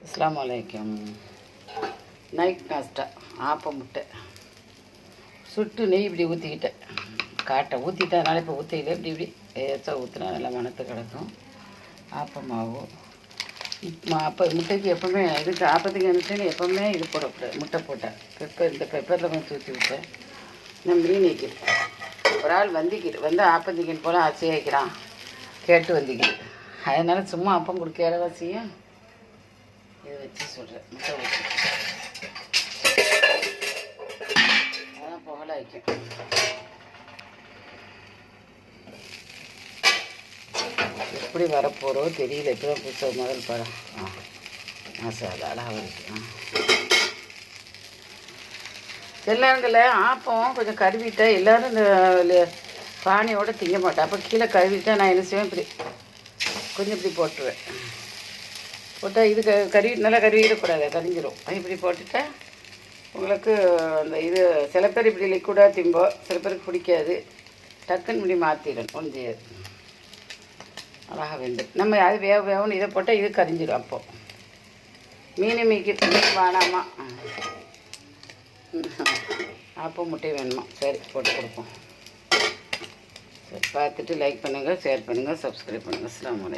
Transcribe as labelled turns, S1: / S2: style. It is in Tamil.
S1: அஸ்ஸலாமு அலைக்கும். நைட் நாஸ்டா ஆப்பம் முட்டை சுட்டு நெய் இப்படி ஊற்றிக்கிட்டேன். ஊற்றிட்டேன். அதனால் இப்போ ஊற்றிக்கிட்டே இப்படி ஏச்சா ஊற்றினா நல்லா மணத்து கிடக்கும். ஆப்பம் மாவு அப்போ முட்டைக்கு எப்போவுமே இதுக்கு ஆப்பத்துக்கு என்னச்சுன்னு எப்போவுமே இது போடக்கூடாது. முட்டை போட்டேன் இந்த பெப்பரில் கொஞ்சம் ஊற்றி விட்டேன். நான் மீன் வைக்கிறேன். ஒரு ஆள் வந்து ஆப்பந்திக்கின்னு போல் ஆசையாக வைக்கிறான் கேட்டு வந்திக்கிது. அதனால் சும்மா அப்பம் கொடுக்க இலவசியம் இதை வச்சு சொல்கிறேன். முட்டை ஊற்றி அதான் புகழ வைக்கும். எப்படி வரப்போகிறோ தெரியல. இப்போ தான் புதுசாக முதல் படம். மசாலா அழகாக இருக்கு. சில நேரங்களில் ஆப்பம் கொஞ்சம் கருவிட்டேன். எல்லோரும் இந்த பானையோடு திங்க மாட்டேன். அப்போ கீழே கருவிட்டேன். நான் என்ன செய்வேன், இப்படி கொஞ்சம் இப்படி போட்டுருவேன். போட்டால் இது நல்லா கருவிடக்கூடாது, கரிஞ்சிடும். இப்படி போட்டுட்டேன். உங்களுக்கு அந்த இது சில பேர் இப்படி லிக்விடாக திம்போம், சில பேருக்கு பிடிக்காது. டக்குன்னு இப்படி மாற்றிடும். ஒன்றும் செய்யாது. அழகாக வெந்து நம்ம அது வேகணும். இதை போட்டால் இது கரிஞ்சிடும். அப்போது மீன் வேணாமா, ஆப்பம் முட்டை வேணுமா? சரி போட்டு கொடுப்போம். சரி பார்த்துட்டு லைக் பண்ணுங்கள், ஷேர் பண்ணுங்கள், சப்ஸ்கிரைப் பண்ணுங்கள். அஸ்ஸலாமு அலைக்கும்.